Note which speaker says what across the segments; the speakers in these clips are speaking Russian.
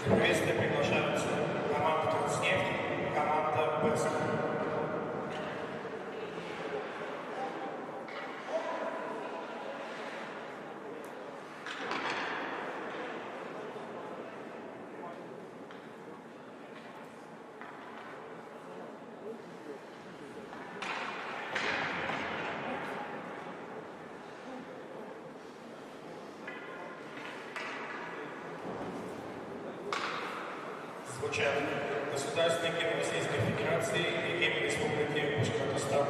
Speaker 1: Соответственно, приглашаются команда «Транснефть», команда «БЭСК». Звучат государственный гимн Российской Федерации и гимн Республики Башкортостан.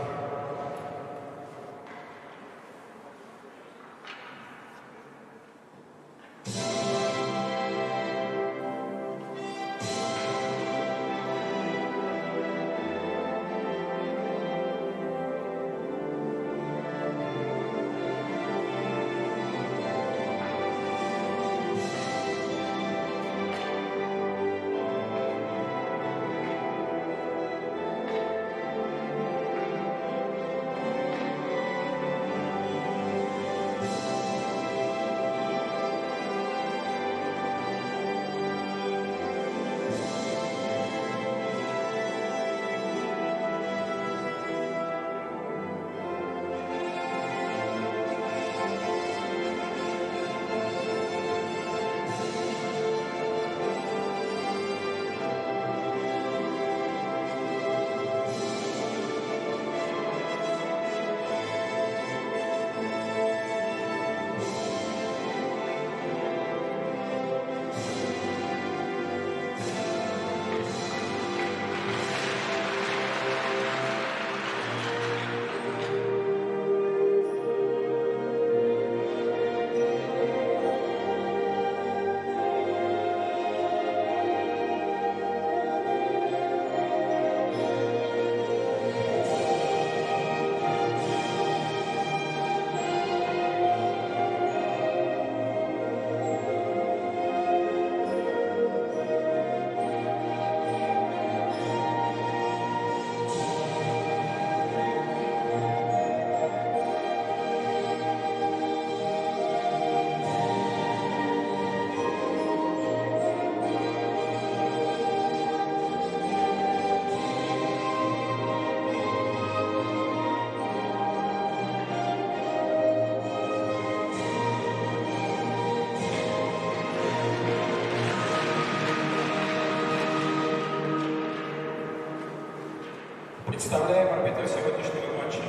Speaker 1: Представляем арбитров сегодняшнего матча.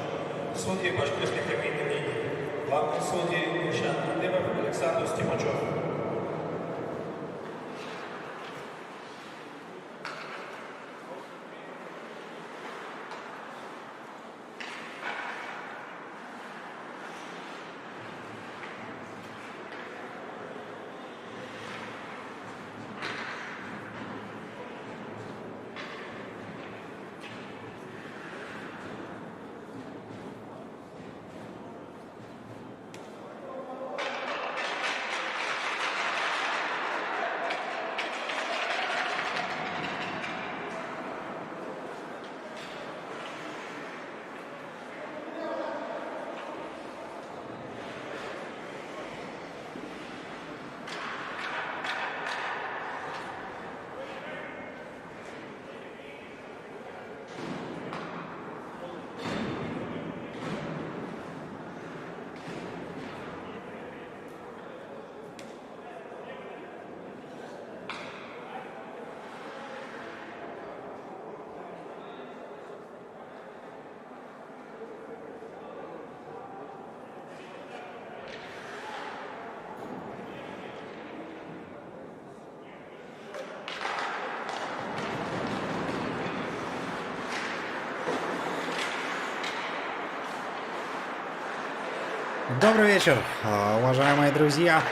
Speaker 1: Судьи Башкирской хоккейной лиги. Главный судья Ильшат Кадыров, Александр Стимачев.
Speaker 2: Добрый вечер, уважаемые друзья.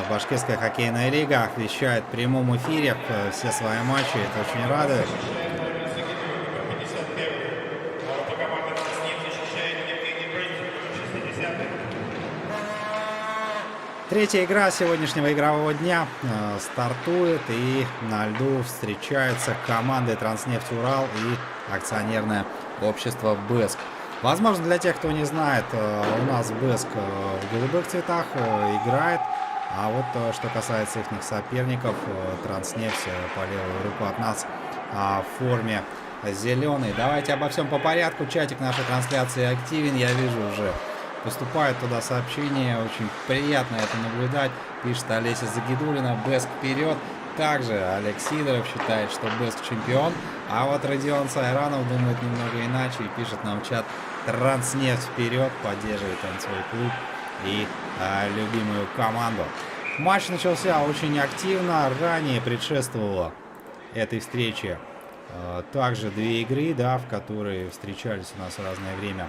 Speaker 2: Башкирская хоккейная лига вещает в прямом эфире все свои матчи. Это очень радует. Третья игра сегодняшнего игрового дня стартует, и на льду встречаются команды «Транснефть Урал» и акционерное общество «БЭСК». Возможно, для тех, кто не знает, у нас БЭСК в голубых цветах играет А вот что касается их соперников, Транснефть по левую руку от нас в форме зеленый. Давайте обо всем по порядку. Чатик нашей трансляции активен. Я вижу, уже поступают туда сообщения. Очень приятно это наблюдать. Пишет Олеся Загидулина. Беск вперед. Также Олег Сидоров считает, что Беск чемпион. А вот Родион Сайранов думает немного иначе и пишет нам в чат: Транснефть вперед. Поддерживает он свой клуб и любимую команду. Матч начался очень активно. Ранее предшествовало этой встрече также две игры, да, в которые встречались у нас в разное время.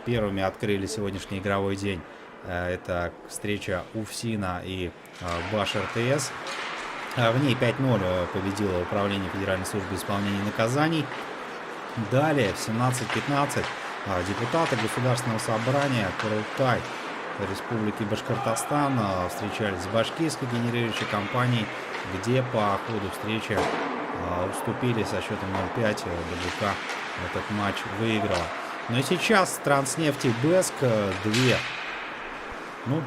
Speaker 2: Первыми открыли сегодняшний игровой день. Это встреча УФСИНа и Баш РТС. В ней 5-0 победило Управление Федеральной службы исполнения наказаний. Далее в 17:15 депутаты Государственного собрания Курултай Республики Башкортостан встречались с башкирской генерирующей компанией, где по ходу встречи уступили со счетом 0-5. ДБК этот матч выиграла. Но и сейчас Транснефть и Беск две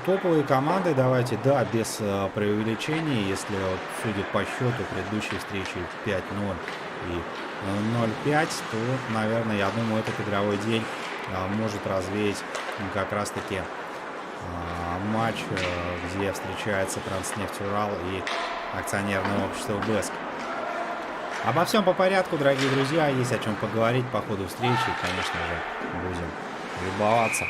Speaker 2: топовые команды. Давайте, да, без преувеличений. Если вот, судя по счету предыдущей встречи 5-0 и 0-5, то, наверное, я думаю, этот игровой день может развеять как раз-таки матч, где встречается Транснефть Урал и акционерное общество Беск. Обо всем по порядку, дорогие друзья. Есть о чем поговорить по ходу встречи. Конечно же, будем любоваться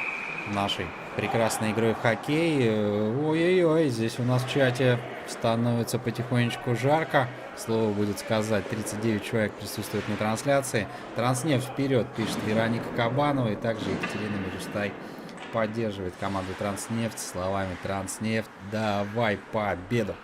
Speaker 2: нашей прекрасной игрой в хоккей. Ой-ой-ой, здесь у нас в чате становится потихонечку жарко. Слово будет сказать, 39 человек присутствует на трансляции. Транснефть вперед, пишет Вероника Кабанова. И также Екатерина Мирюстай поддерживает команду Транснефть словами: Транснефть, давай победу.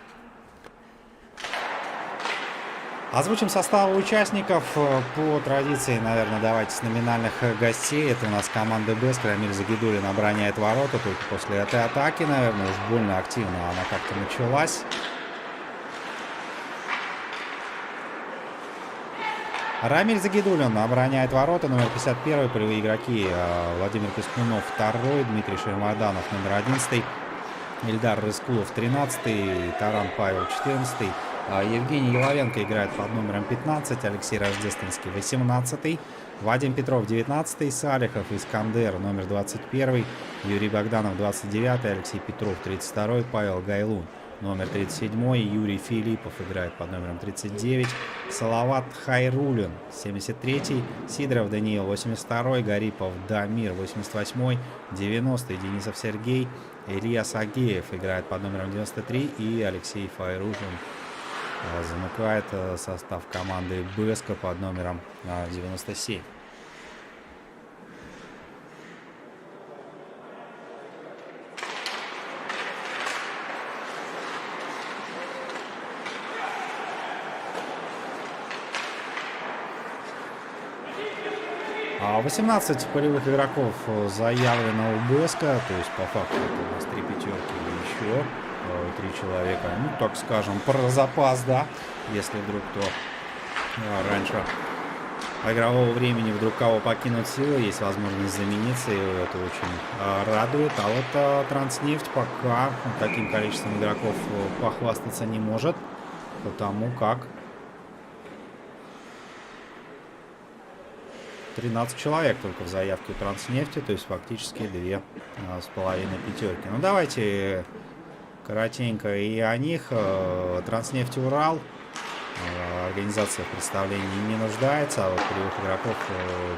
Speaker 2: Озвучим составы участников. По традиции, наверное, давайте с номинальных гостей. Это у нас команда Беск. Рамиль Загидулин обороняет ворота. Только после этой атаки, наверное, уж больно активно она как-то началась. Рамиль Загидулин обороняет ворота. Номер 51. Полевые игроки: Владимир Пескунов 2, Дмитрий Шермаданов номер 11, Ильдар Рыскулов 13, Таран Павел 14. Евгений Еловенко играет под номером 15, Алексей Рождественский 18, Вадим Петров 19, Салихов Искандер номер 21, Юрий Богданов 29, Алексей Петров 32, Павел Гайлун номер 37, Юрий Филиппов играет под номером 39, Салават Хайрулин 73, Сидоров Даниил 82, Гарипов Дамир 88, 90, Денисов Сергей, Ильяс Агеев играет под номером 93 и Алексей Файружин замыкает состав команды Беска под номером 97. А 18 полевых игроков заявлено у Беска, то есть по факту это у нас 3 пятерки или еще 3 человека, так скажем, про запас, да, если вдруг кто раньше игрового времени вдруг кого покинут силы, есть возможность замениться, и это очень радует. А вот Транснефть пока таким количеством игроков похвастаться не может, потому как 13 человек только в заявке у Транснефти, то есть фактически 2,5 пятерки. Ну давайте коротенько и о них. Транснефть Урал. Организация в представлении не нуждается, а вот полевых игроков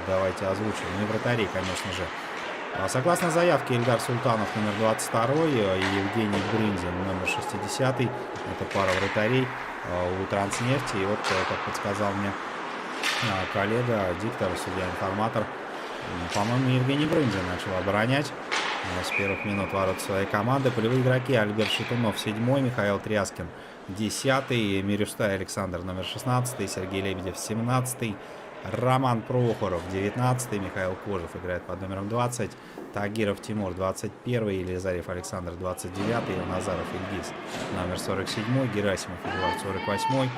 Speaker 2: давайте озвучим. Ну и вратарей, конечно же. Согласно заявке, Ильдар Султанов номер 22 и Евгений Брындин номер 60. Это пара вратарей у Транснефти. И вот, как подсказал мне коллега, диктор, судья-информатор, по-моему, Евгений Брындин начал оборонять с первых минут ворот своей команды. Полевые игроки: Альберт Шатунов 7, Михаил Тряскин 10, Мирюстай Александр номер 16, Сергей Лебедев 17, Роман Прохоров 19, Михаил Кожев играет под номером 20, Тагиров Тимур 21, Елизарев Александр 29, Назаров Ильгиз номер 47, Герасимов Эдуард 48,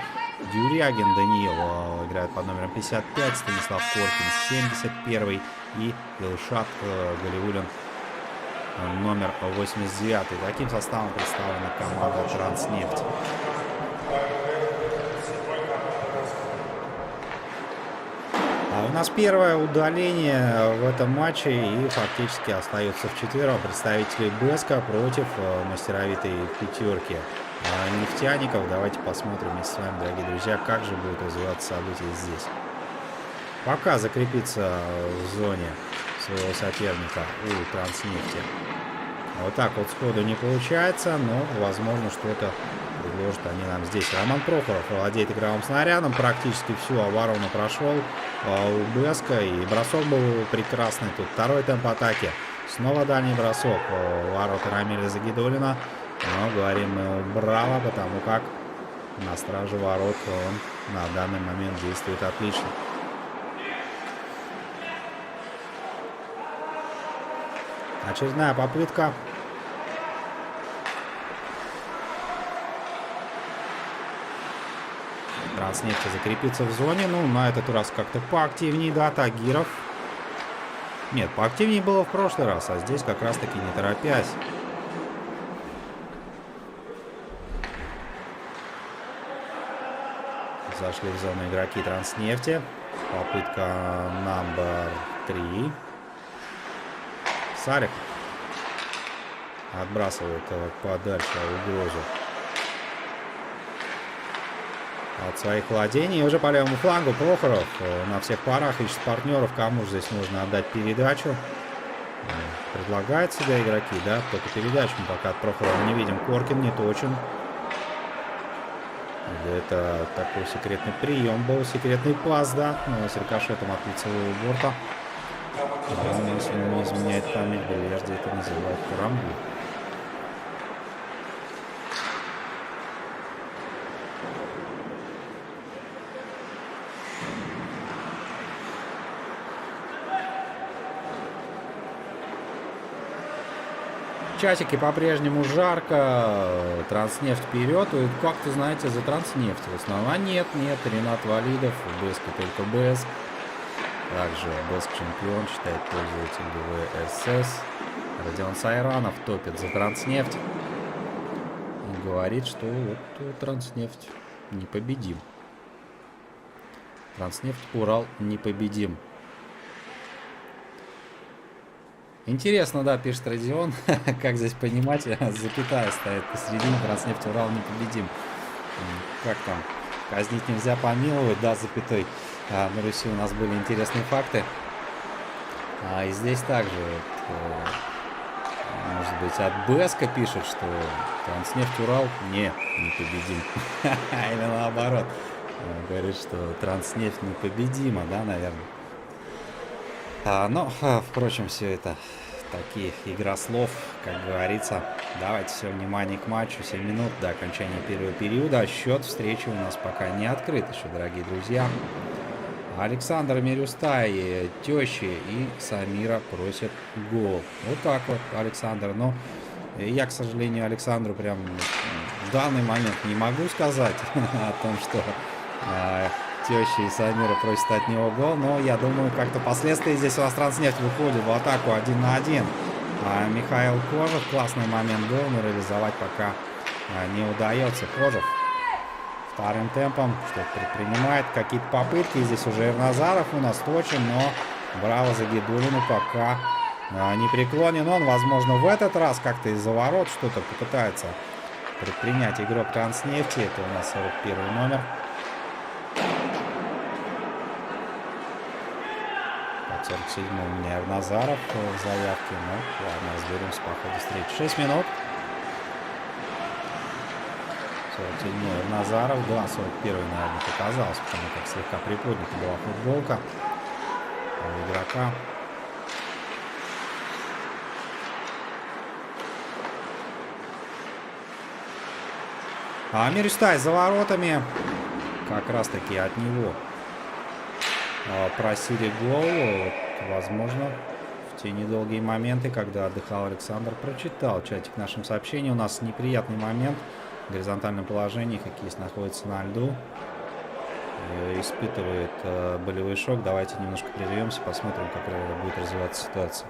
Speaker 2: Дюрягин Даниил играет под номером 55, Станислав Коркин 71 и Илшат Галиулин номер 89. Таким составом представлена команда «Транснефть». У нас первое удаление в этом матче, и фактически остается вчетвером представители БЭСКа против мастеровитой пятерки нефтяников. Давайте посмотрим вместе с вами, дорогие друзья, как же будут развиваться события здесь. Пока закрепиться в зоне своего соперника у Транснефти вот так вот сходу не получается, но возможно что-то предложат они нам здесь. Роман Прохоров владеет игровым снарядом, практически всю оборону прошел у БЭСКа, и бросок был прекрасный. Тут второй темп атаки, снова дальний бросок, ворота Рамиля Загидуллина, но говорим мы браво, потому как на страже ворот он на данный момент действует отлично. Очередная попытка. Транснефть закрепится в зоне. Ну, на этот раз как-то поактивнее, да, Тагиров. Нет, поактивнее было в прошлый раз, а здесь как раз-таки не торопясь. Зашли в зону игроки Транснефти. Попытка номер 3. Сарик отбрасывает подальше угрозу от своих владений. И уже по левому флангу Прохоров на всех парах ищет партнеров. Кому же здесь нужно отдать передачу? Предлагают себя игроки, да? Только передачу мы пока от Прохорова не видим. Коркин не точен. Или это такой секретный прием был, секретный пас, да? Но с рикошетом от лицевого борта. Если не изменяет память, Бележде это называют карамбуль. Часики по-прежнему жарко. Транснефть вперед. И как-то, знаете, за Транснефть в основном. А нет, Ренат Валидов. БЭСК только БЭСК. Также БЭСК чемпион, считает пользователь ВСС. Родион Сайранов топит за Транснефть. И говорит, что вот Транснефть непобедим. Транснефть Урал непобедим. Интересно, да, пишет Родион, как здесь понимать, запятая стоит посередине, Транснефть Урал непобедим. Как там, казнить нельзя, помиловать, да, запятой. На Руси у нас были интересные факты. И здесь также, может быть, от БЭСКа пишут, что Транснефть Урал непобедим. Или наоборот. Говорит, что Транснефть непобедима, да, наверное. Но, впрочем, все это такие игра слов, как говорится. Давайте все внимание к матчу. 7 минут до окончания первого периода. Счет встречи у нас пока не открыт еще, дорогие друзья. Александр Мирюстай, тещи и Самира просят гол. Вот так вот, Александр. Но я, к сожалению, Александру прям в данный момент не могу сказать о том, что теща и Самира просят от него гол. Но я думаю, как-то последствия здесь у нас Транснефть выходит в атаку 1 на 1. Михаил Кожев, классный момент был, но реализовать пока не удается. Кожев вторым темпом что-то предпринимает, какие-то попытки. Здесь уже Эрназаров у нас точен, но браво Загидуллину пока не преклонен. Он, возможно, в этот раз как-то из-за ворот что-то попытается предпринять игрок Транснефти. Это у нас 41 номер. 47-й у меня Эрназаров в заявке. Ну, ладно, разберемся по ходу встречи. 6 минут. 47-й Эрназаров. Да, 41-й, наверное, показалось, потому как слегка приподнята была футболка у игрока. Мирюстай за воротами. Как раз таки от него просили гол. Вот, возможно, в те недолгие моменты, когда отдыхал Александр, прочитал чатик нашим сообщениям. У нас неприятный момент. В горизонтальном положении хоккеист находится на льду. Испытывает болевой шок. Давайте немножко прервемся, посмотрим, как будет развиваться ситуация.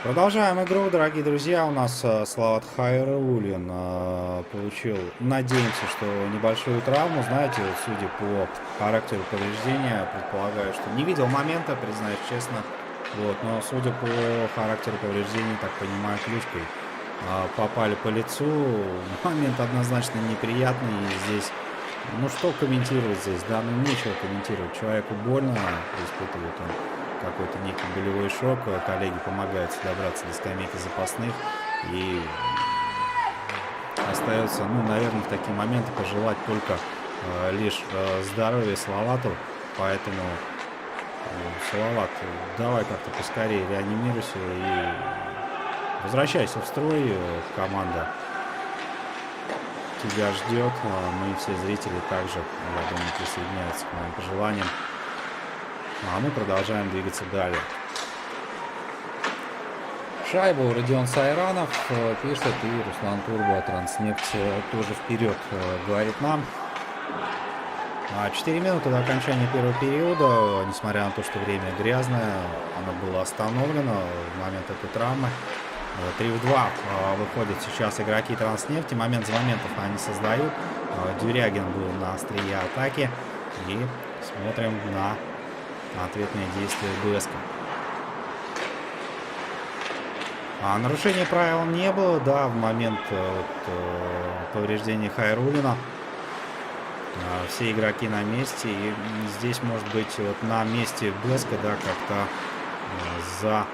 Speaker 2: Продолжаем игру, дорогие друзья. У нас Салават Хайруллин получил, надеемся, что небольшую травму. Знаете, вот, судя по характеру повреждения, предполагаю, что не видел момента, признаюсь честно. Вот, но судя по характеру повреждений, так понимаю, клюшкой попали по лицу. Момент однозначно неприятный. И здесь, ну что комментировать здесь, да, ну нечего комментировать. Человеку больно, испытывает он какой-то некий болевой шок. Коллеги помогают добраться до скамейки запасных. И остается, ну, наверное, в такие моменты пожелать только лишь здоровья Салавату. Поэтому, Салават, давай как-то поскорее реанимируйся и возвращайся в строй. Команда тебя ждет. Мы все зрители также, я думаю, присоединяются к моим пожеланиям. А мы продолжаем двигаться далее. Шайбу Родион Сайранов пишет, и Руслан Турбо, Транснефть тоже вперед, говорит нам. 4 минуты до окончания первого периода. Несмотря на то, что время грязное, оно было остановлено в момент этой травмы. 3-2 выходят сейчас игроки Транснефти. Момент за моментов они создают. Дюрягин был на острие атаки. И смотрим на ответные действия БСК. Нарушения правил не было, да, в момент повреждения Хайруллина. Все игроки на месте. И здесь, может быть, вот на месте БСК, да, как-то за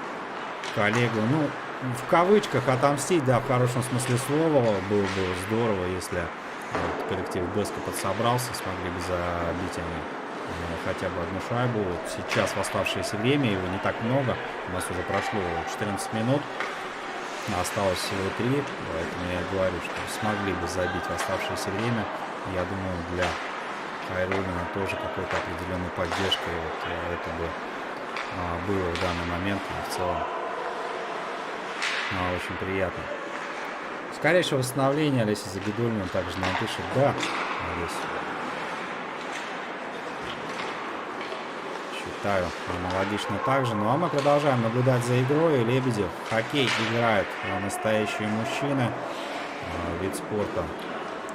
Speaker 2: коллегу, ну, в кавычках отомстить, да, в хорошем смысле слова. Было бы здорово, если коллектив БСК подсобрался, смогли бы забить они хотя бы одну шайбу. Вот сейчас в оставшееся время, его не так много, у нас уже прошло 14 минут, осталось всего 3, поэтому я говорю, что смогли бы забить в оставшееся время. Я думаю, для Хайруллина тоже какой-то определенной поддержкой вот это бы было в данный момент, и в целом очень приятно. Скорейшего восстановления. Олеся Загидульна также нам пишет, да, Олеся. Считаю, аналогично также. Ну а мы продолжаем наблюдать за игрой. Лебедев. Хоккей играет настоящие мужчины. Вид спорта,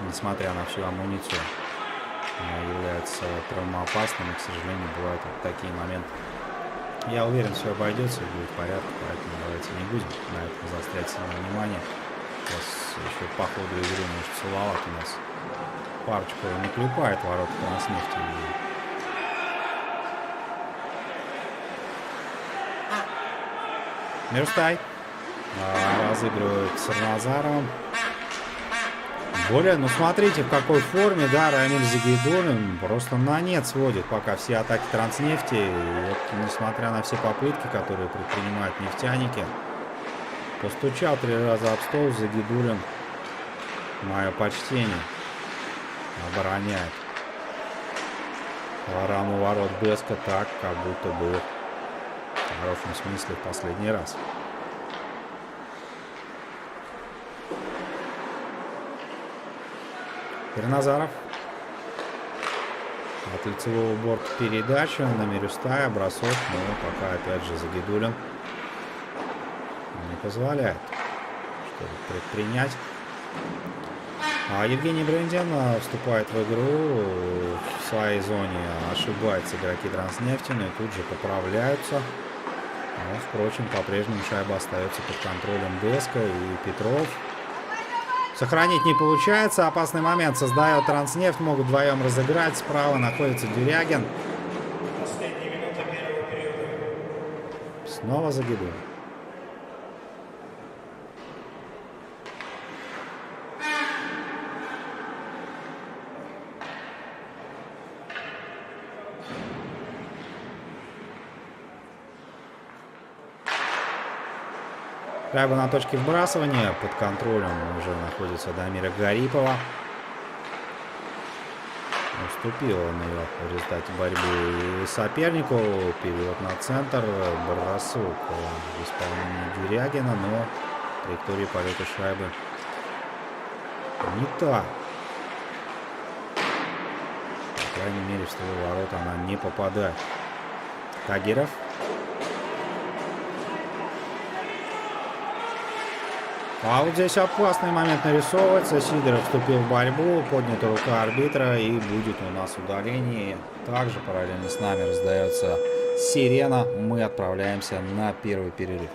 Speaker 2: несмотря на всю амуницию, является травмоопасным. И, к сожалению, бывают вот такие моменты. Я уверен, все обойдется и будет в порядке. Поэтому давайте не будем на этом заострять сильное внимание. Сейчас еще по ходу игры, может, Салават у нас парочку не клепает ворота Транснефти. Мирстай разыгрывает с Арназаровым. Более, ну смотрите, в какой форме, да, Рамиль Загидуллин просто на нет сводит пока все атаки Транснефти. И вот, несмотря на все попытки, которые предпринимают нефтяники, постучал 3 раза об стол. Загидуллин, мое почтение, обороняет раму ворот БСК так, как будто бы в хорошем смысле в последний раз. Перназаров от лицевого борта передача на Мирюстая, бросок, но пока опять же Загидуллин не позволяет что-то предпринять. Евгений Брендин вступает в игру в своей зоне, ошибается игроки Транснефти, но тут же поправляются. Но, впрочем, по-прежнему шайба остается под контролем БСК, и Петров сохранить не получается. Опасный момент создает Транснефть. Могут вдвоем разыграть. Справа находится Дюрягин.
Speaker 1: Последние минуты первого периода.
Speaker 2: Снова Загидуллин. Шайба на точке вбрасывания. Под контролем уже находится Дамира Гарипова. Уступил он ее в результате борьбы сопернику. Перевод на центр. Бросок в исполнении Дюрягина, но траектория полета шайбы не та. По крайней мере, в ствол ворот она не попадает. Тагиров. А вот здесь опасный момент нарисовывается. Сидоров вступил в борьбу, поднята рука арбитра и будет у нас удаление. Также параллельно с нами раздается сирена. Мы отправляемся на первый перерыв.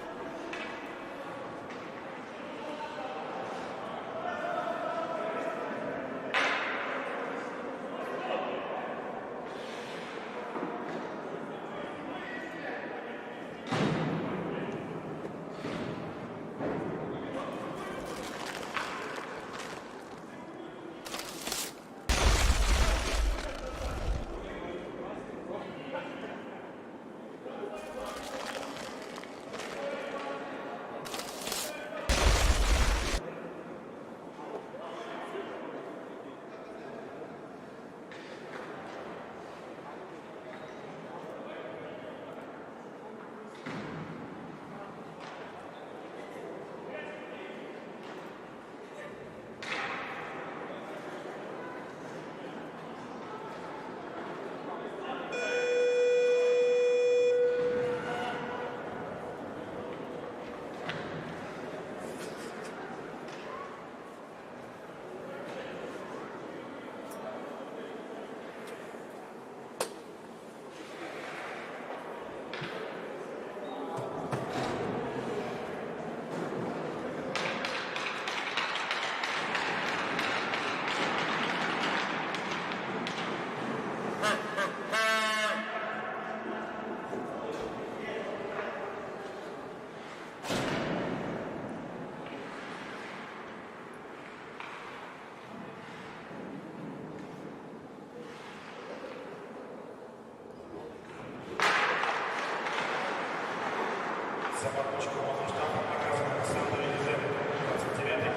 Speaker 1: За подножку волны штрафа наказан Александр Елизаров, 29-й,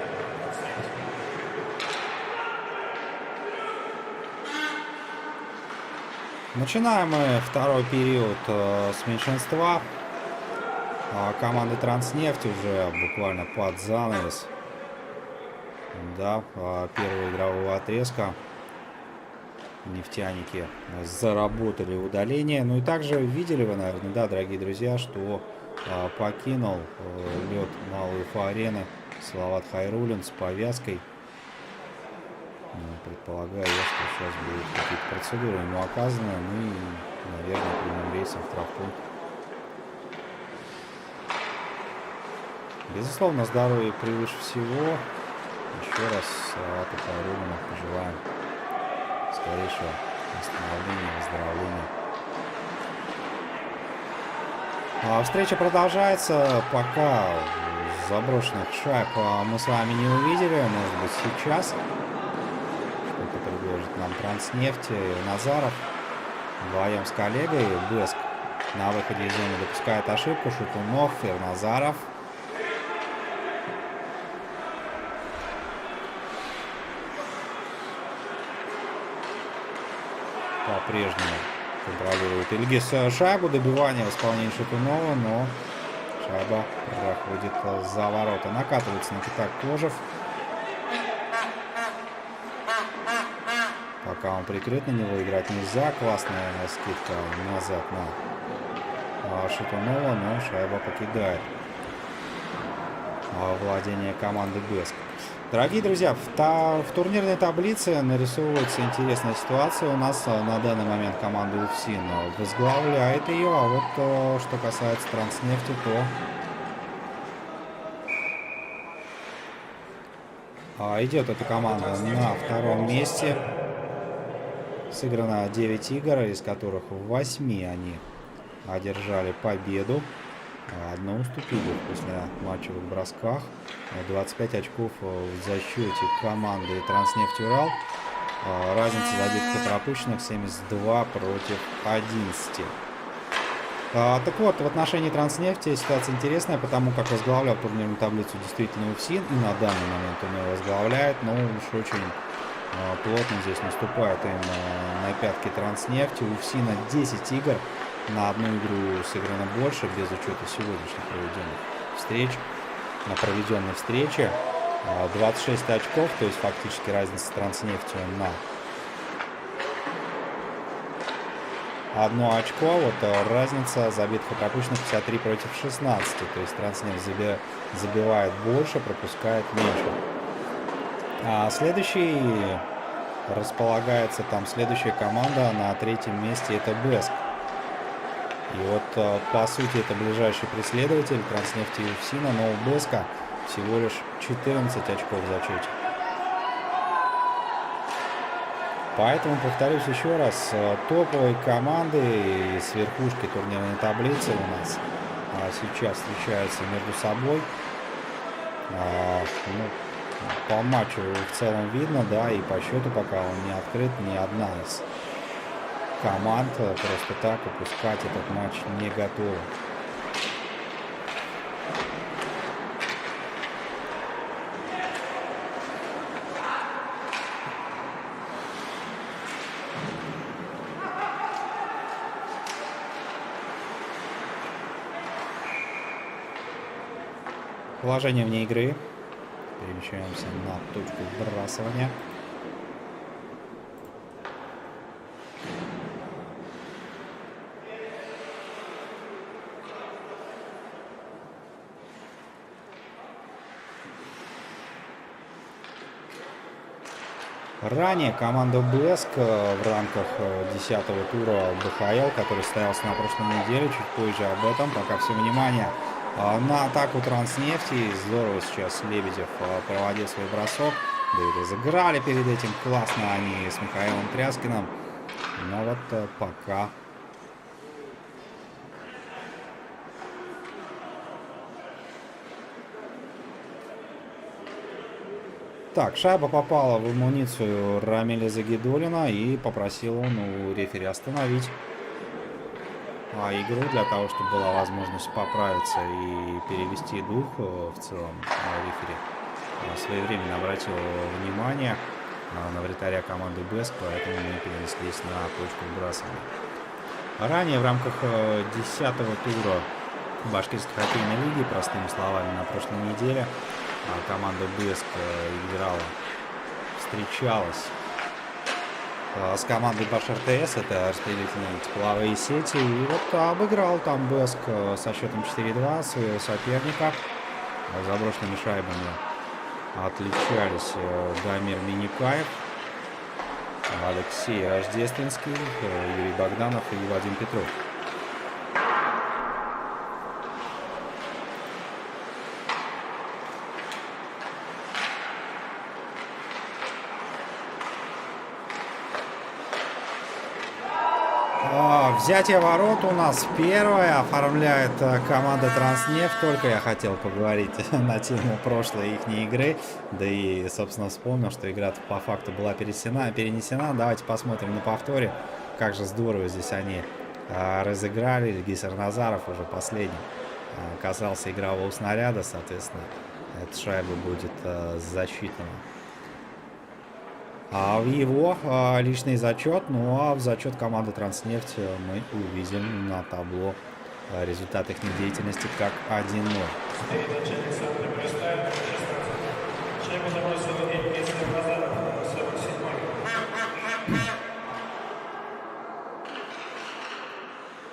Speaker 1: Транснефть.
Speaker 2: Начинаем мы второй период с меньшинства. Команда Транснефть уже буквально под занавес. Да, первого игрового отрезка. Нефтяники заработали удаление. Ну и также видели вы, наверное, да, дорогие друзья, что покинул лед малой Уфа-арены Салават Хайруллин с повязкой. Предполагаю, что сейчас будут какие-то процедуры ему оказаны. Ну и, наверное, прямым рейсом в травмпункт. Безусловно, здоровье превыше всего. Еще раз Салавату Хайруллину пожелаем скорейшего восстановления, выздоровления. Встреча продолжается. Пока заброшенных шайб мы с вами не увидели. Может быть, сейчас что-то предложит нам Транснефть. Назаров вдвоем с коллегой. Беск на выходе из зоны допускает ошибку. Шутунов, Назаров. По-прежнему контролирует Ильгиз шайбу. Добивание в исполнении Шатунова, но шайба проходит за ворота. Накатывается Никита Кожев. Пока он прикрыт, на него играть нельзя. Классная скидка назад на Шатунова, но шайба покидает владение команды Беск. Дорогие друзья, в турнирной таблице нарисовывается интересная ситуация. У нас на данный момент команда УФСИН возглавляет ее, а вот что касается Транснефти, то идет эта команда на втором месте. Сыграно 9 игр, из которых в 8 они одержали победу. Одно уступили после матчевых бросках. 25 очков в зачете команды Транснефть Урал. Разница забитых и пропущенных 72 против 11. Так вот, в отношении Транснефти ситуация интересная, потому как возглавлял турнирную таблицу действительно УФСИН. И на данный момент он ее возглавляет, но уж очень плотно здесь наступает им на пятки Транснефти. У УФСИНа 10 игр. На одну игру сыграно больше, без учета сегодняшних проведенной встречи. 26 очков, то есть фактически разница с Транснефтью одно очко. Вот разница забитых и пропущенных 53 против 16. То есть Транснефть забивает больше, пропускает меньше. А следующий располагается там, следующая команда на третьем месте — это БЭСК. И вот, по сути, это ближайший преследователь Транснефти и УФСИНа, но у БЭСКа всего лишь 14 очков в зачете. Поэтому, повторюсь еще раз, топовые команды с верхушки турнирной таблицы у нас сейчас встречаются между собой. Ну, по матчу в целом видно, да, и по счету пока он не открыт, ни одна из команд просто так упускать этот матч не готова. Положение вне игры. Перемещаемся на точку вбрасывания. Ранее команда БЭСК в рамках 10-го тура БХЛ, который состоялся на прошлой неделе, чуть позже об этом, пока все внимание на атаку Транснефти. Здорово сейчас Лебедев проводил свой бросок. Да и разыграли перед этим классно они с Михаилом Тряскиным. Но вот пока... Так, шайба попала в амуницию Рамиля Загидулина, и попросил он у рефери остановить игру для того, чтобы была возможность поправиться и перевести дух в целом. Рефери своевременно обратил внимание на вратаря команды БЭСК, поэтому мы перенеслись на точку вбрасывания. Ранее в рамках 10-го тура Башкирской хоккейной лиги, простыми словами, на прошлой неделе команда БЭСК встречалась с командой БашРТС, это распределительные тепловые сети, и вот обыграл там БЭСК со счетом 4-2 своего соперника. Заброшенными шайбами отличались Дамир Миникаев, Алексей Рождественский, Юрий Богданов и Вадим Петров. Взятие ворот у нас первое оформляет команда Транснефть. Только я хотел поговорить на тему прошлой их игры. Да и, собственно, вспомнил, что игра по факту была перенесена. Давайте посмотрим на повторе. Как же здорово здесь они разыграли. Гисар Назаров уже последний касался игрового снаряда. Соответственно, эта шайба будет засчитана в его личный зачет. Ну а в зачет команды Транснефть мы увидим на табло результат их деятельности как 1-0.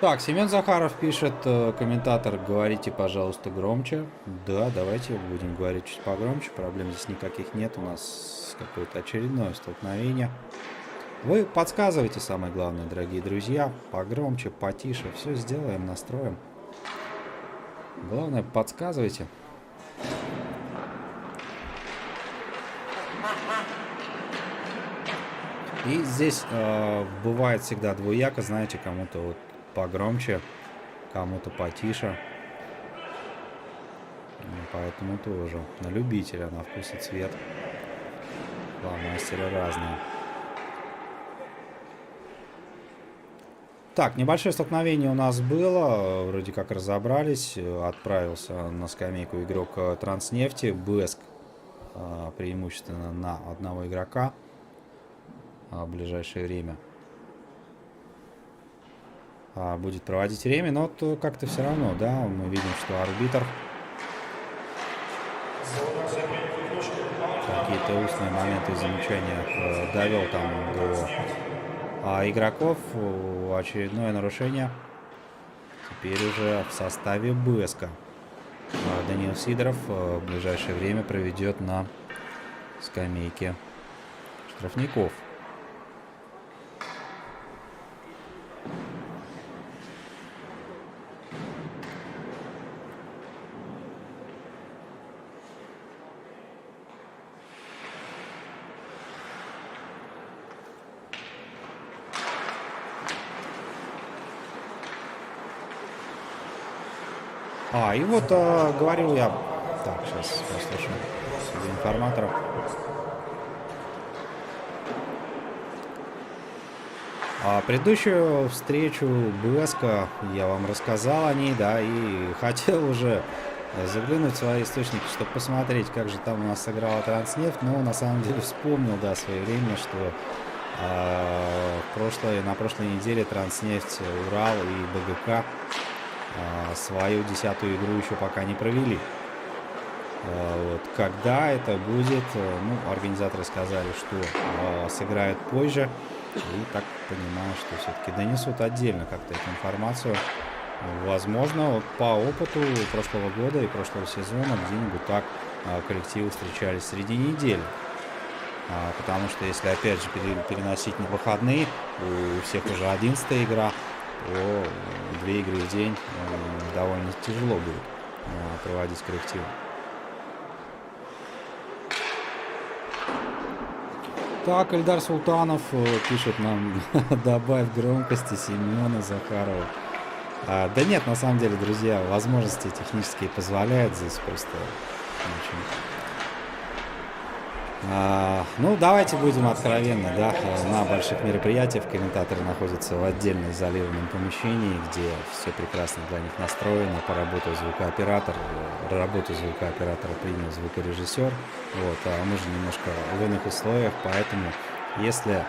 Speaker 2: Так, Семен Захаров пишет, комментатор, говорите, пожалуйста, громче. Да, давайте будем говорить чуть погромче, проблем здесь никаких нет, у нас какое-то очередное столкновение. Вы подсказывайте, самое главное, дорогие друзья, погромче, потише, все сделаем, настроим. Главное, подсказывайте. И здесь бывает всегда двояко, знаете, кому-то вот погромче, кому-то потише. Поэтому тоже на любителя, на вкус и цвет. Фломастеры разные. Так, небольшое столкновение у нас было. Вроде как разобрались. Отправился на скамейку игрок Транснефти. БЭСК преимущественно на одного игрока в ближайшее время будет проводить время, но вот как-то все равно, да, мы видим, что арбитр какие-то устные моменты замечания довел там до игроков. Очередное нарушение. Теперь уже в составе БСК. Даниил Сидоров в ближайшее время проведет на скамейке штрафников. И вот говорил я... Так, сейчас послушаем информаторов. Предыдущую встречу БСК я вам рассказал о ней, да, и хотел уже заглянуть в свои источники, чтобы посмотреть, как же там у нас сыграла Транснефть, но на самом деле вспомнил, да, своевременно, что на прошлой неделе Транснефть, Урал и БГК свою 10-ю игру еще пока не провели. Вот. Когда это будет, организаторы сказали, что сыграют позже. И так понимаю, что все-таки донесут отдельно как-то эту информацию. Возможно, вот по опыту прошлого года и прошлого сезона где-нибудь так коллективы встречались среди недели. Потому что если опять же переносить на выходные, у всех уже 11-я игра, то 2 игры в день довольно тяжело будет проводить коллективы. Так, Эльдар Султанов пишет нам, добавь громкости Семена Захарова. Да нет, на самом деле, друзья, возможности технические позволяют здесь просто очень... давайте будем откровенны, да, на больших мероприятиях комментаторы находятся в отдельно изолированном помещении, где все прекрасно для них настроено, поработал звукооператор, работу звукооператора принял звукорежиссер, вот, а мы же немножко в иных условиях, поэтому если,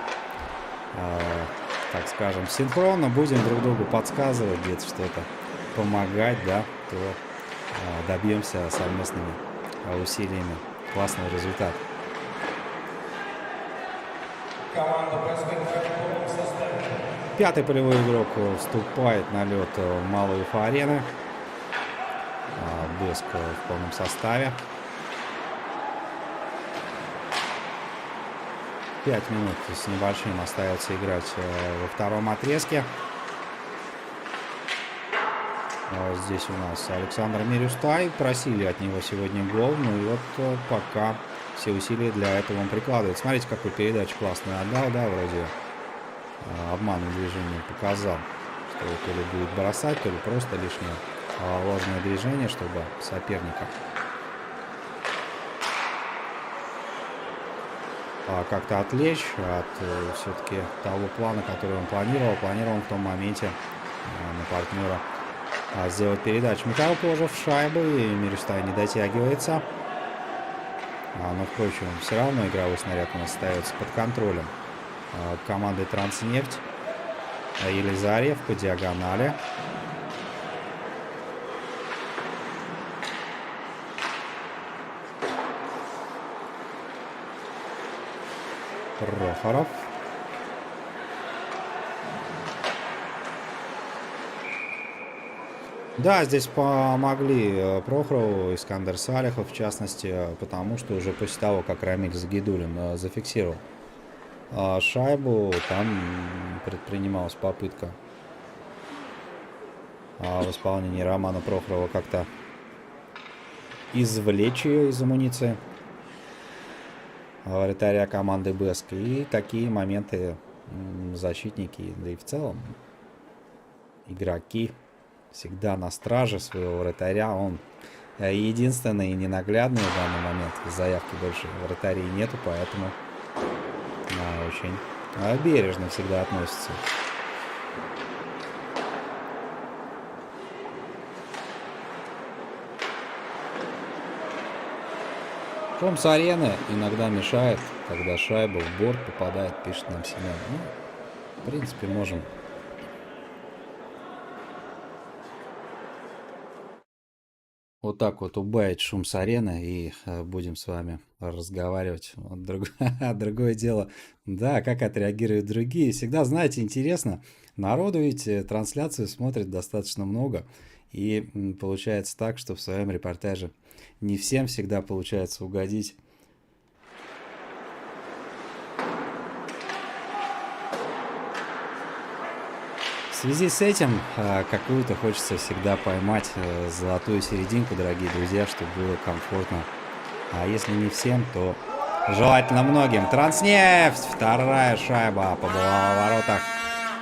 Speaker 2: так скажем, синхронно будем друг другу подсказывать, где-то что-то помогать, да, то добьемся совместными усилиями классного результата. Пятый полевой игрок вступает на лед Малой Уфа-арены. БСК в полном составе. 5 минут с небольшим остается играть во втором отрезке. Здесь у нас Александр Мирюстай. Просили от него сегодня гол. Ну и вот пока все усилия для этого он прикладывает. Смотрите, какую передачу классную отдал, да, вроде обманным движением показал, что то ли будет бросать, то ли просто лишнее ложное движение, чтобы соперника как-то отвлечь от все-таки того плана, который он планировал. Планировал в том моменте на партнера сделать передачу. Михаил Кожев шайбы, и Мирюстай не дотягивается. Но, впрочем, все равно игровой снаряд у нас остается под контролем команды Транснефть. Елизарьев по диагонали. Прохоров. Да, здесь помогли Прохорову, Искандер Салихов, в частности, потому что уже после того, как Рамиль Загидулин зафиксировал шайбу, там предпринималась попытка в исполнении Романа Прохорова как-то извлечь ее из амуниции вратаря команды БСК. И такие моменты защитники, да и в целом игроки всегда на страже своего вратаря. Он единственный и ненаглядный в данный момент. Заявки больше вратарей нету, поэтому очень бережно всегда относится. Шум с арены иногда мешает, когда шайба в борт попадает, пишет нам Семен. В принципе, можем вот так вот убавить шум с арены и будем с вами разговаривать. Вот другое дело, да, как отреагируют другие. Всегда, знаете, интересно, народу ведь трансляцию смотрит достаточно много. И получается так, что в своем репортаже не всем всегда получается угодить. В связи с этим какую-то хочется всегда поймать золотую серединку, дорогие друзья, чтобы было комфортно. А если не всем, то желательно многим. Транснефть! Вторая шайба по воротах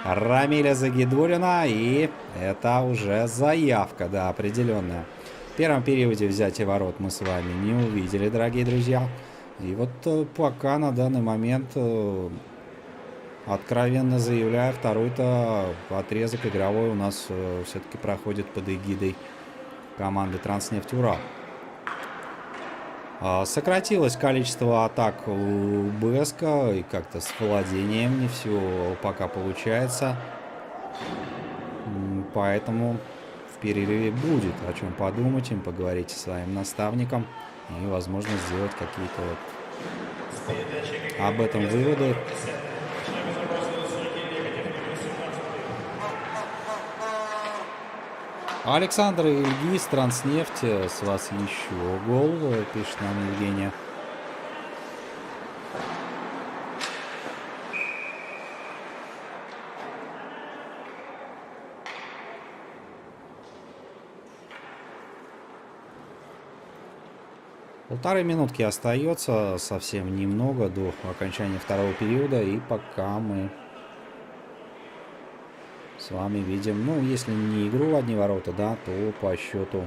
Speaker 2: Рамиля Загидуллина. И это уже заявка, да, определенная. В первом периоде взятия ворот мы с вами не увидели, дорогие друзья. И вот пока на данный момент... Откровенно заявляю, второй-то отрезок игровой у нас все-таки проходит под эгидой команды Транснефть Урал. Сократилось количество атак у БСК, и как-то с владением не все пока получается. Поэтому в перерыве будет о чем подумать, им поговорить со своим наставником и, возможно, сделать какие-то вот об этом выводы. Александр Ильгиз, Транснефть, с вас еще гол, пишет нам Евгения. Полторы минутки остается, совсем немного до окончания второго периода, и пока мы с вами видим, ну, если не игру в одни ворота, да, то по счету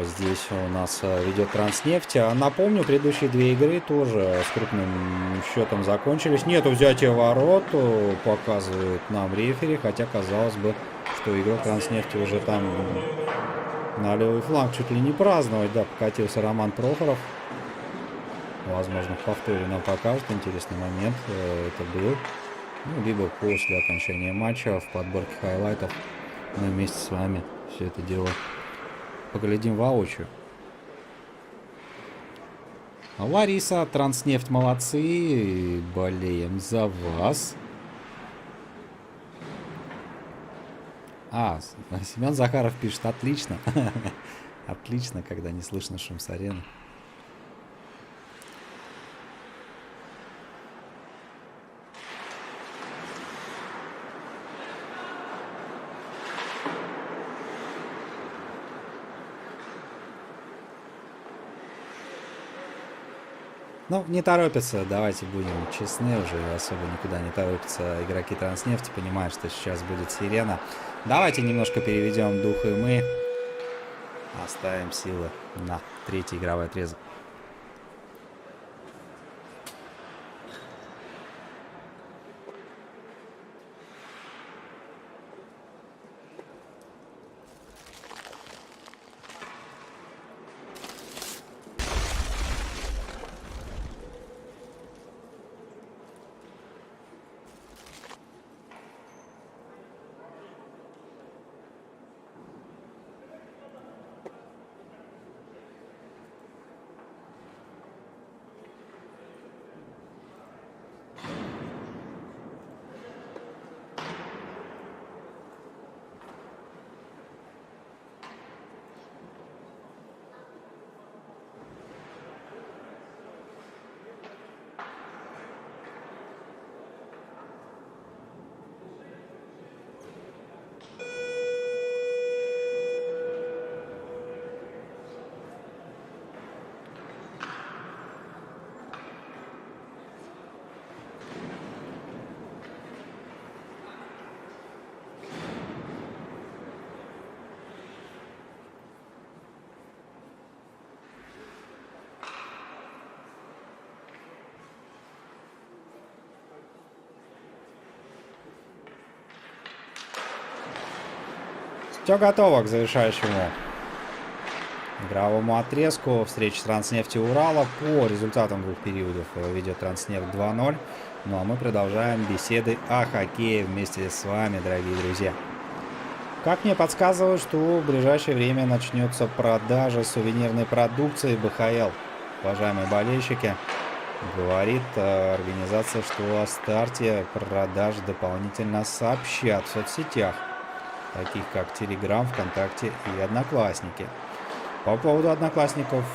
Speaker 2: здесь у нас ведет Транснефть. Напомню, предыдущие две игры тоже с крупным счетом закончились. Нету взятия ворот, показывает нам рефери, хотя казалось бы, что игрок Транснефти уже там на левый фланг чуть ли не праздновать, да, покатился Роман Прохоров. Возможно, в повторе нам покажут, интересный момент это был. Ну, либо после окончания матча в подборке хайлайтов мы вместе с вами все это дело поглядим воочию. Лариса, Транснефть, молодцы, болеем за вас. Семен Захаров пишет, отлично. Отлично, когда не слышно шум с арены. Ну, не торопятся, давайте будем честны, уже особо никуда не торопятся игроки Транснефти, понимают, что сейчас будет сирена. Давайте немножко переведем дух, и мы оставим силы на третий игровой отрезок. Все готово к завершающему игровому отрезку встречи с Транснефтью Урала. По результатам двух периодов ведет Транснефть 2-0. Ну а мы продолжаем беседы о хоккее вместе с вами, дорогие друзья. Как мне подсказывают, что в ближайшее время начнется продажа сувенирной продукции БХЛ. Уважаемые болельщики, говорит организация, что о старте продаж дополнительно сообщат в соцсетях, таких как Telegram, ВКонтакте и Одноклассники. По поводу Одноклассников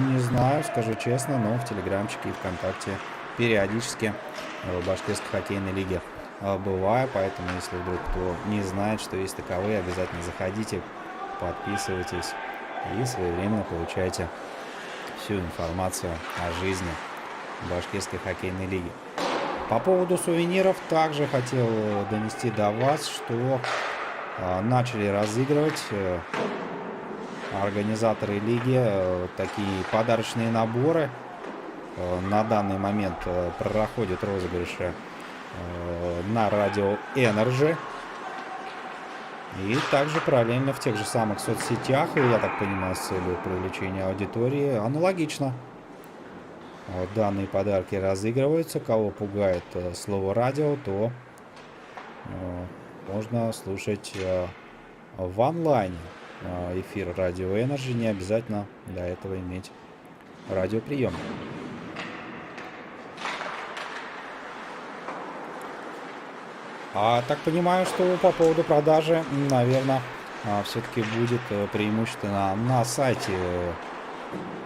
Speaker 2: не знаю, скажу честно, но в Телеграмчике и ВКонтакте периодически в башкирской хоккейной лиге бываю, поэтому если вдруг кто не знает, что есть таковые, обязательно заходите, подписывайтесь и своевременно получайте всю информацию о жизни башкирской хоккейной лиги. По поводу сувениров также хотел донести до вас, что начали разыгрывать организаторы лиги такие подарочные наборы. На данный момент проходят розыгрыши на радио Energy. И также параллельно в тех же самых соцсетях, и я так понимаю, с целью привлечения аудитории, аналогично. Данные подарки разыгрываются. Кого пугает слово радио, то можно слушать в онлайне эфир радио Energy. Не обязательно для этого иметь радиоприемник. А так понимаю, что по поводу продажи, наверное, все-таки будет преимущественно на сайте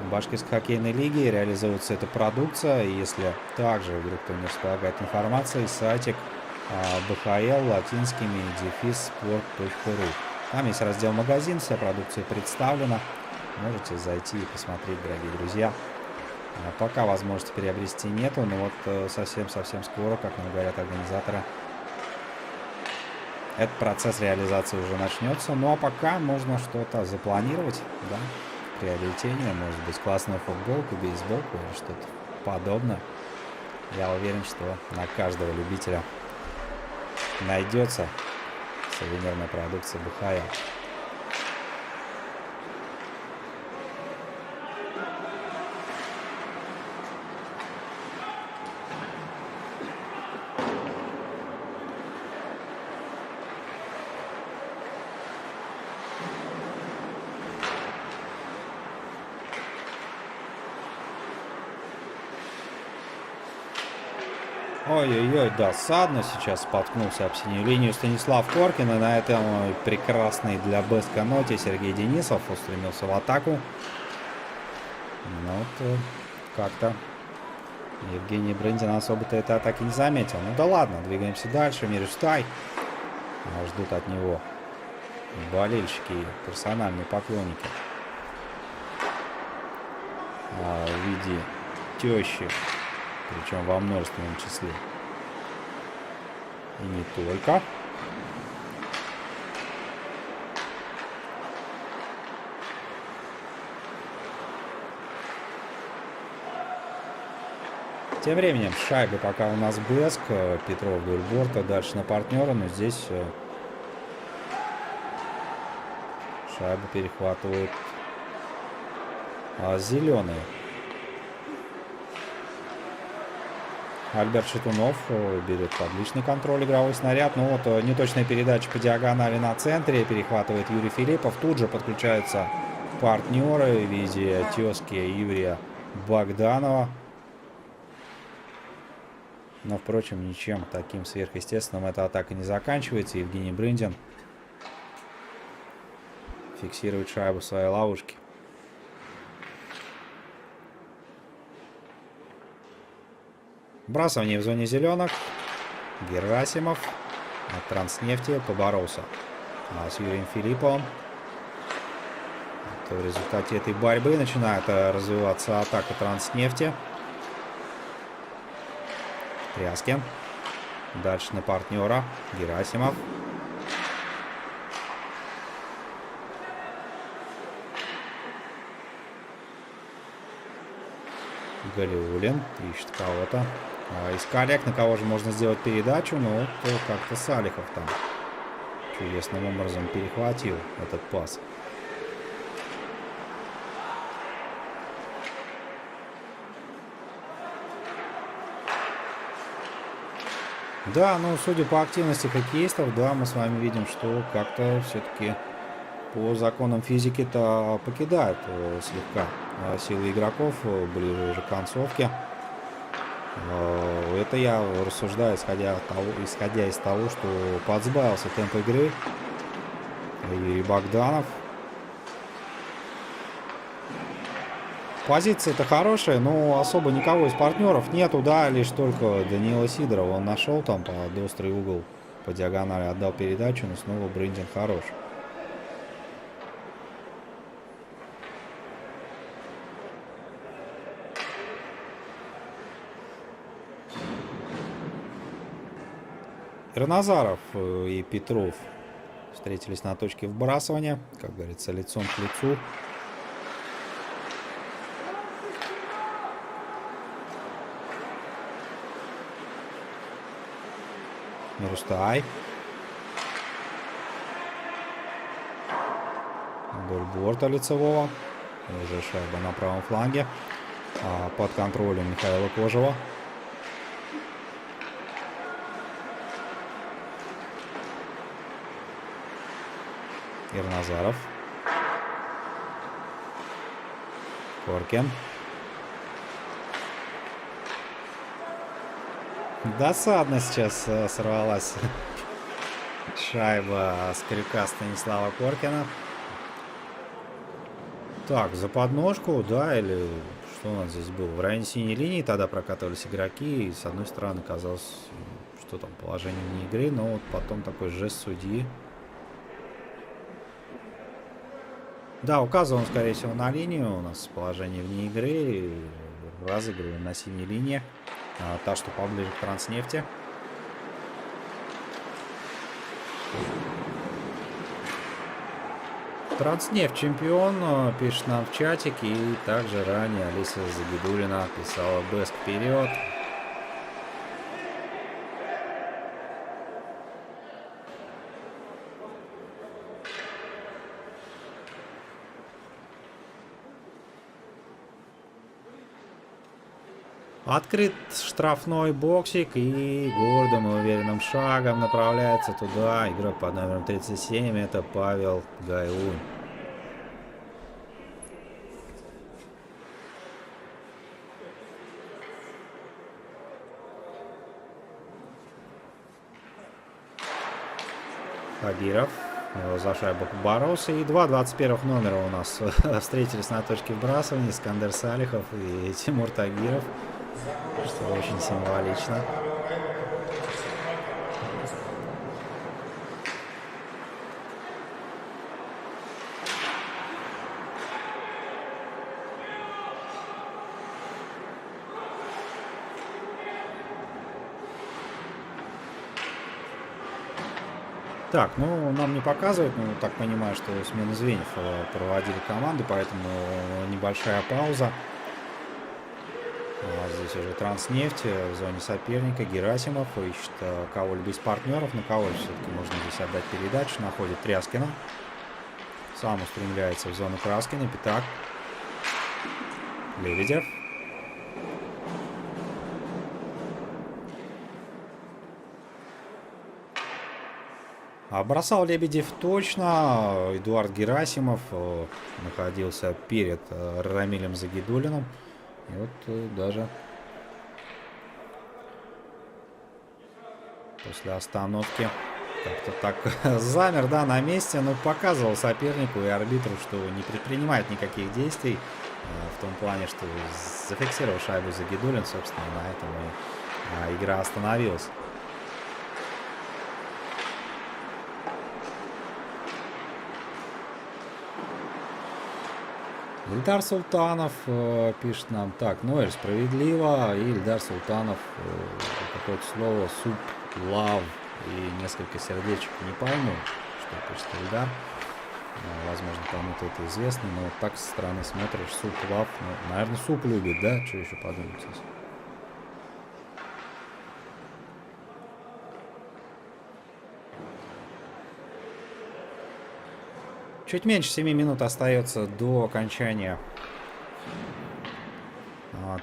Speaker 2: Башкирской хоккейной лиги реализуется эта продукция. И если также вдруг кто не располагает информацией, сайтик БХЛ латинскими _sport.ru. Там есть раздел «Магазин», вся продукция представлена. Можете зайти и посмотреть, дорогие друзья. Пока возможности приобрести нету, но вот совсем-совсем скоро, как нам говорят организаторы, этот процесс реализации уже начнется. Ну а пока можно что-то запланировать, да, приобретение, может быть, классную футболку, бейсболку или что-то подобное. Я уверен, что на каждого любителя найдется сувенирная продукция БХЛ. Ой-ой-ой, досадно сейчас споткнулся об синюю линию Станислав Коркин. И на этом прекрасной для Беска ноте Сергей Денисов устремился в атаку. Ну вот как-то Евгений Брындин особо-то этой атаки не заметил. Ну да ладно, двигаемся дальше. Мирюстай. Ждут от него болельщики, персональные поклонники. В виде тещи. Причем во множественном числе. И не только. Тем временем шайба пока у нас Беск. Петров вдоль борта. Дальше на партнера. Но здесь шайбу перехватывают зеленые. Альберт Шатунов берет под личный контроль игровой снаряд. Ну вот неточная передача по диагонали на центре. Перехватывает Юрий Филиппов. Тут же подключаются партнеры в виде тезки Юрия Богданова. Но, впрочем, ничем таким сверхъестественным эта атака не заканчивается. Евгений Брындин фиксирует шайбу в своей ловушке. Бросание в зоне зеленых. Герасимов от Транснефти поборолся с Юрием Филипповым. В результате этой борьбы начинает развиваться атака Транснефти. Тряскин. Дальше на партнера. Герасимов. Галиулин ищет кого-то. Из коллег, на кого же можно сделать передачу, но вот как-то Салихов там чудесным образом перехватил этот пас. Да, ну, судя по активности хоккеистов, да, мы с вами видим, что как-то все-таки по законам физики-то покидают слегка силы игроков ближе уже к концовке. Это я рассуждаю, исходя из того, что подсбавился темп игры. Юрий Богданов. Позиция-то хорошая, но особо никого из партнеров нету, да, лишь только Даниила Сидорова. Он нашел там под острый угол, по диагонали отдал передачу, но снова Брындин хорош. Ирназаров и Петров встретились на точке вбрасывания, как говорится, лицом к лицу. Мирустай. Вдоль борта лицевого. Уже шайба на правом фланге. Под контролем Михаила Кожева. Ирназаров. Коркин. Досадно сейчас сорвалась шайба с крюка Станислава Коркина. Так, за подножку, да, или что у нас здесь было? В районе синей линии тогда прокатывались игроки. И с одной стороны казалось, что там положение вне игры, но вот потом такой жест судьи. Да, указываем, скорее всего, на линию. У нас положение вне игры. Разыгрываем на синей линии. Та, что поближе к Транснефти. Транснефть чемпион, пишет нам в чатике. И также ранее Алиса Загидулина писала Бэск вперед. Открыт штрафной боксик, и гордым и уверенным шагом направляется туда игрок под номером 37, это Павел Гайлунь. Хагиров за шайбу поборолся, и два 21-х номера у нас встретились на точке вбрасывания. Искандер Салихов и Тимур Тагиров, что очень символично. Так, ну, нам не показывают, но так понимаю, что смену звеньев проводили команды, поэтому небольшая пауза. Здесь уже Транснефть в зоне соперника. Герасимов ищет кого-либо из партнеров. На кого все-таки можно здесь отдать передачу. Находит Тряскина. Сам устремляется в зону Краскина. Пятак. Лебедев. Бросал Лебедев точно. Эдуард Герасимов находился перед Рамилем Загидулиным. И вот даже после остановки как-то так замер, да, на месте, но показывал сопернику и арбитру, что не предпринимает никаких действий в том плане, что зафиксировал шайбу Загидулин, собственно, на этом и игра остановилась. Ильдар Султанов пишет нам так: Ноэль, справедливо. И Ильдар Султанов какое-то слово суп, лав и несколько сердечек, не пойму, что пишет Ильдар. Возможно, кому-то это известно, но вот так со стороны смотришь: суп, лав, ну, наверное, суп любит, да? Что еще подумать здесь? Чуть меньше 7 минут остается до окончания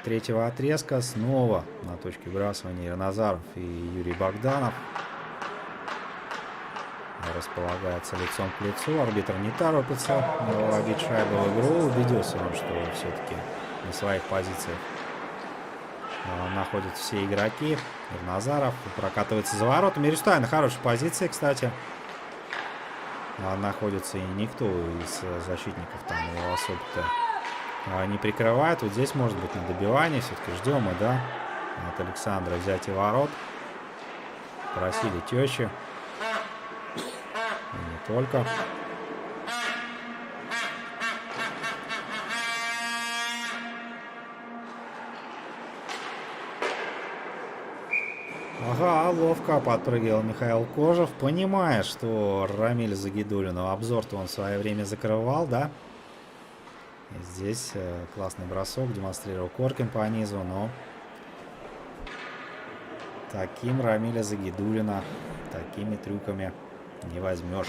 Speaker 2: третьего отрезка. Снова на точке выбрасывания Ирназаров и Юрий Богданов. Располагается лицом к лицу. Арбитр не торопится вводить шайбу в игру. Убедился он, что все-таки на своих позициях находятся все игроки. Ирназаров прокатывается за воротами. Рюстайн на хорошей позиции, кстати. Находится, и никто из защитников там его особо-то не прикрывает. Вот здесь может быть на добивание. Все-таки ждем мы, да, от Александра взятия ворот. Просили тещи. И не только. Ага, ловко подпрыгивал Михаил Кожев, понимая, что Рамиль Загидулину обзор-то он в свое время закрывал, да? И здесь классный бросок демонстрировал Коркин по низу, но таким Рамиля Загидулина, такими трюками не возьмешь.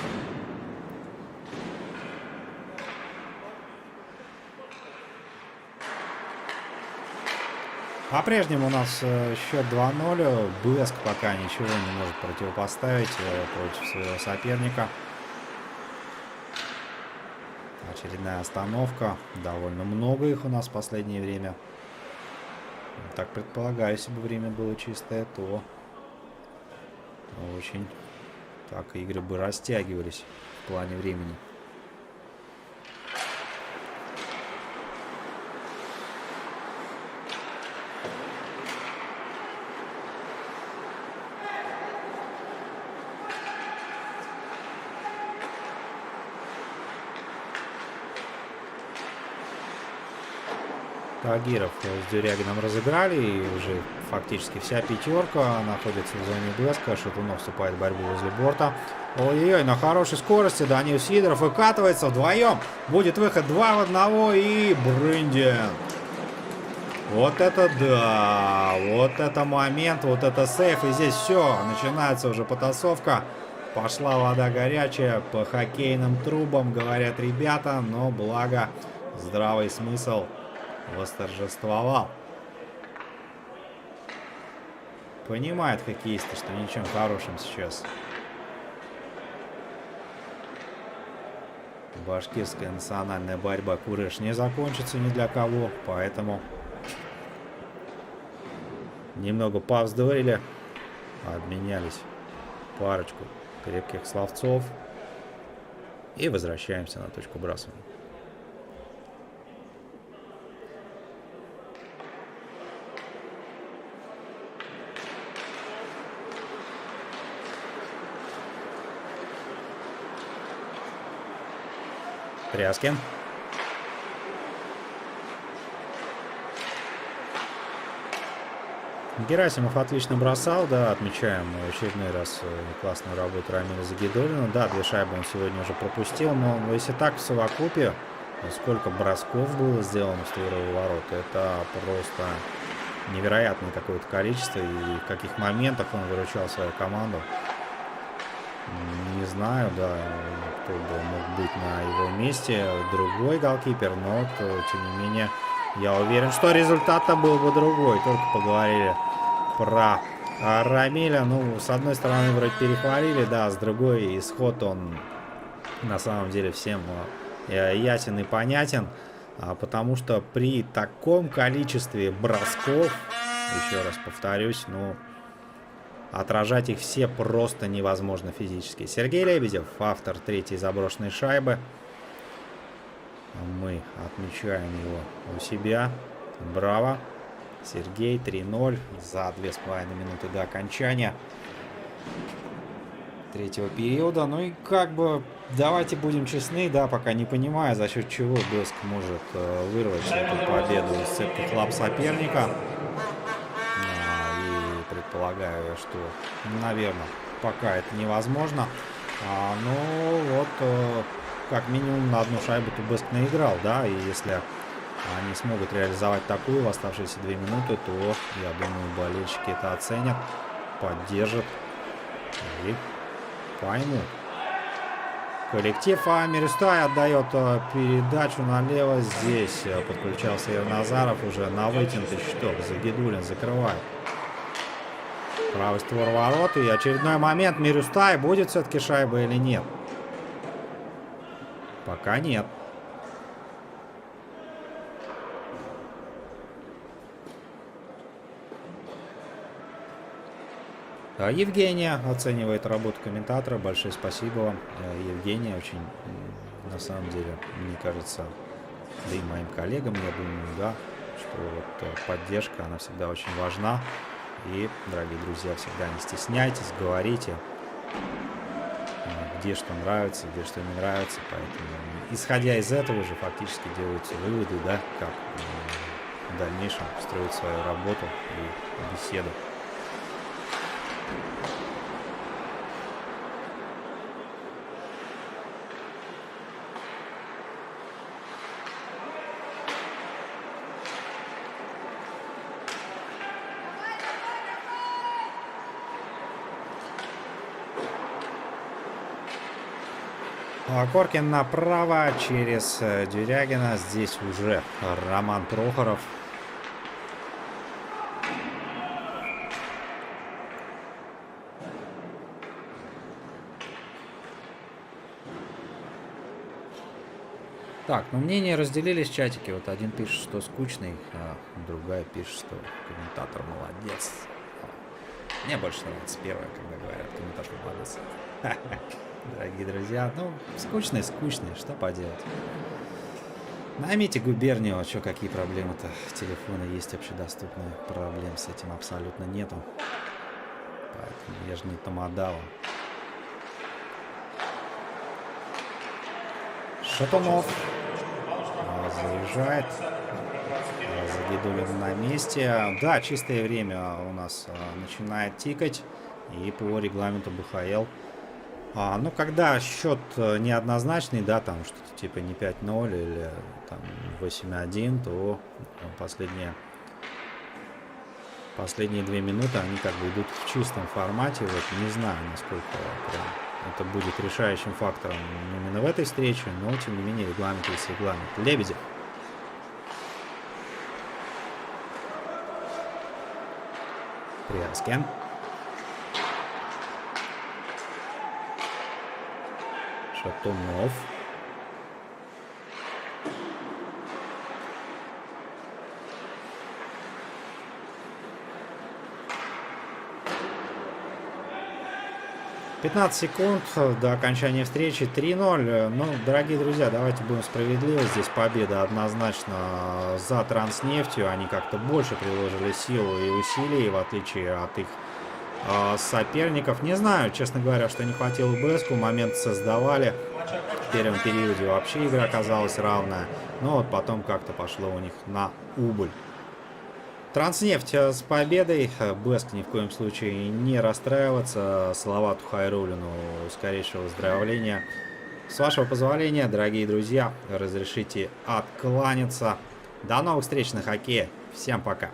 Speaker 2: По-прежнему у нас счет 2-0. Бэск пока ничего не может противопоставить против своего соперника. Очередная остановка. Довольно много их у нас в последнее время. Так предполагаю, если бы время было чистое, то очень так игры бы растягивались в плане времени. Тагиров с Дюрягином разыграли, и уже фактически вся пятерка находится в зоне блеска. Шатунов вступает в борьбу возле борта. Ой-ой-ой, на хорошей скорости Данил Сидоров выкатывается вдвоем. Будет выход 2 в 1, и Брындин. Вот это да, вот это момент, вот это сейф. И здесь все, начинается уже потасовка. Пошла вода горячая по хоккейным трубам, говорят ребята, но благо здравый смысл восторжествовал. Понимают хоккеисты, что ничем хорошим сейчас башкирская национальная борьба курыш не закончится ни для кого, поэтому немного повздорили, обменялись парочку крепких словцов и возвращаемся на точку бросания. Тряскин. Герасимов отлично бросал, да, отмечаем в очередной раз классную работу Рамиля Загидулина. Да, 2 шайбы он сегодня уже пропустил, но если так в совокупе, сколько бросков было сделано в створовые ворота, это просто невероятное какое-то количество, и в каких моментах он выручал свою команду. Не знаю, да, кто бы мог быть на его месте, другой голкипер, но тем не менее я уверен, что результат-то был бы другой. Только поговорили про Рамиля. Ну, с одной стороны, вроде перехвалили, да, с другой исход он на самом деле всем ясен и понятен, потому что при таком количестве бросков, еще раз повторюсь, ну, отражать их все просто невозможно физически. Сергей Лебедев, автор 3-й заброшенной шайбы. Мы отмечаем его у себя. Браво. Сергей, 3-0 за 2,5 минуты до окончания 3-го периода. Ну и как бы давайте будем честны, да, пока не понимая, за счет чего Бэск может вырвать эту победу из цепких лап соперника. Предполагаю, что, наверное, пока это невозможно. Ну вот, как минимум на одну шайбу Бэск наиграл, да, и если они смогут реализовать такую в оставшиеся 2 минуты, то, я думаю, болельщики это оценят, поддержат и поймут, коллектив. А Мирюстай отдает передачу налево. Здесь подключался Ерназаров уже на вытянутый щиток. Загидулин закрывает правый створ ворот. И очередной момент. Мирюстай. Будет все-таки шайба или нет? Пока нет. Евгения оценивает работу комментатора. Большое спасибо вам, Евгения. Очень, на самом деле, мне кажется, да и моим коллегам, я думаю, да, что вот поддержка, она всегда очень важна. И, дорогие друзья, всегда не стесняйтесь, говорите, где что нравится, где что не нравится. Поэтому, исходя из этого же, фактически делайте выводы, да, как в дальнейшем строить свою работу и беседу. Коркин направо через Дерягина. Здесь уже Роман Прохоров. Так, ну мнения разделились в чатике. Вот один пишет, что скучный, а другая пишет, что комментатор молодец. Мне больше нравится первое, когда говорят, комментатор молодец. Дорогие друзья, ну, скучный, что поделать. Наймите губернию, что какие проблемы-то? Телефоны есть общедоступные, проблем с этим абсолютно нету. Поэтому я же не Тамадава. Шатунов заезжает. Загидулин на месте. Да, чистое время у нас начинает тикать. И по регламенту БХЛ. Ну, когда счет неоднозначный, да, там что-то типа не 5-0 или там 8-1, то последние 2 минуты они как бы идут в чистом формате. Вот не знаю, насколько прям это будет решающим фактором именно в этой встрече, но тем не менее регламент есть регламент. Лебедев. Приаскен. Шатунов. «15 секунд до окончания встречи. 3-0. Ну, дорогие друзья, давайте будем справедливы. Здесь победа однозначно за Транснефтью. Они как-то больше приложили силу и усилий, в отличие от их соперников. Не знаю, честно говоря, что не хватило БСку. Момент создавали. В первом периоде вообще игра оказалась равная. Но вот потом как-то пошло у них на убыль. Транснефть с победой. БСК ни в коем случае не расстраиваться. Салавату Хайруллину скорейшего выздоровления. С вашего позволения, дорогие друзья, разрешите откланяться. До новых встреч на хоккее. Всем пока.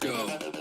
Speaker 3: Let's go.